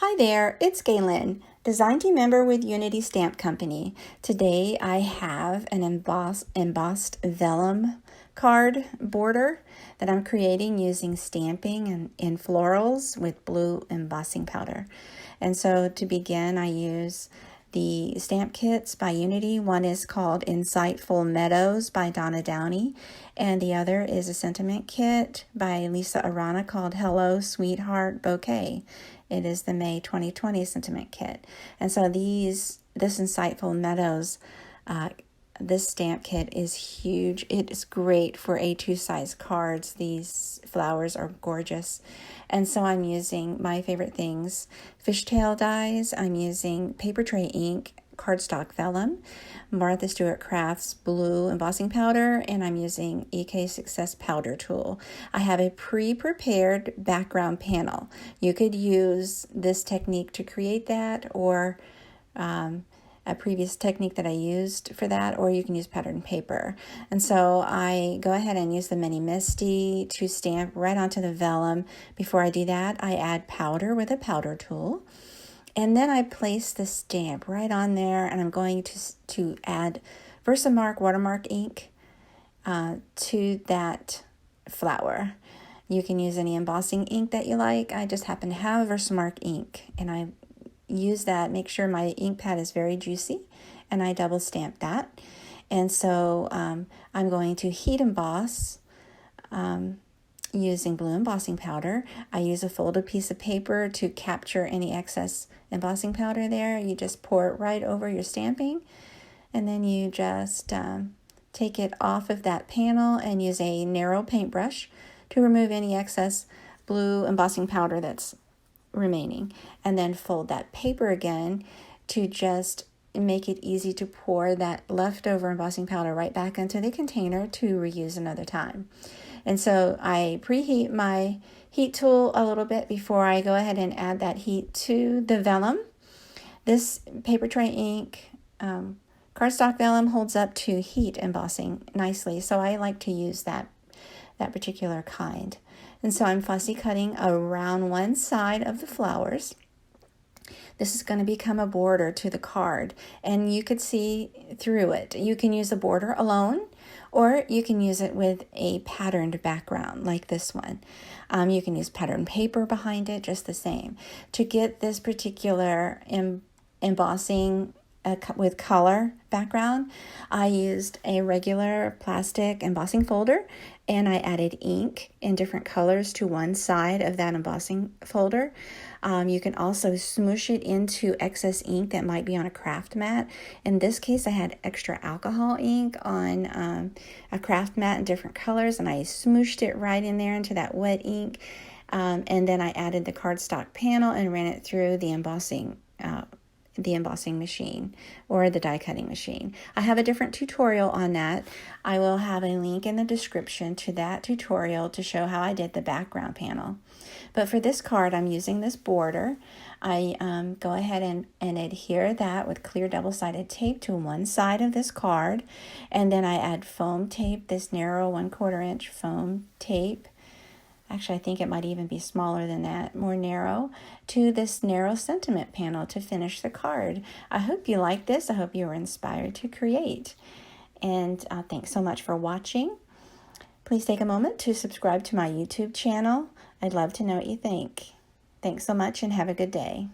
Hi there, it's Galen, design team member with Unity Stamp Company. Today I have an embossed vellum card border that I'm creating using stamping and in florals with blue embossing powder. And so to begin, I use the stamp kits by Unity. One is called Insightful Meadows by Donna Downey, and the other is a sentiment kit by Lisa Arana called Hello Sweetheart Bouquet. It is the May 2020 sentiment kit. And so this Insightful Meadows, this stamp kit is huge. It is great for A2 size cards. These flowers are gorgeous. And so I'm using my favorite things, fishtail dies. I'm using paper tray ink, cardstock vellum, Martha Stewart Crafts blue embossing powder, and I'm using EK Success powder tool. I have a pre-prepared background panel. You could use this technique to create that, or a previous technique that I used for that, or you can use pattern paper. And so I go ahead and use the Mini Misty to stamp right onto the vellum. Before I do that, I add powder with a powder tool. And then I place the stamp right on there, and I'm going to add Versamark watermark ink to that flower. You can use any embossing ink that you like. I just happen to have Versamark ink, and I use that, make sure my ink pad is very juicy, and I double stamp that. And so I'm going to heat emboss using blue embossing powder. I use a folded piece of paper to capture any excess embossing powder there. You just pour it right over your stamping, and then you just take it off of that panel and use a narrow paintbrush to remove any excess blue embossing powder that's remaining, and then fold that paper again to just make it easy to pour that leftover embossing powder right back into the container to reuse another time. And so I preheat my heat tool a little bit before I go ahead and add that heat to the vellum. This paper tray ink, cardstock vellum holds up to heat embossing nicely, so I like to use that particular kind. And so I'm fussy cutting around one side of the flowers. This is going to become a border to the card, and you could see through it. You can use the border alone, or you can use it with a patterned background like this one. You can use patterned paper behind it, just the same. To get this particular embossing with color background, I used a regular plastic embossing folder, and I added ink in different colors to one side of that embossing folder. You can also smoosh it into excess ink that might be on a craft mat. In this case, I had extra alcohol ink on a craft mat in different colors, and I smooshed it right in there into that wet ink. And then I added the cardstock panel and ran it through the embossing machine or the die cutting machine. I have a different tutorial on that. I will have a link in the description to that tutorial to show how I did the background panel. But for this card, I'm using this border. I go ahead and adhere that with clear double-sided tape to one side of this card, and then I add foam tape, this narrow 1/4 inch foam tape. Actually, I think it might even be smaller than that, more narrow, to this narrow sentiment panel to finish the card. I hope you like this. I hope you were inspired to create. And thanks so much for watching. Please take a moment to subscribe to my YouTube channel. I'd love to know what you think. Thanks so much, and have a good day.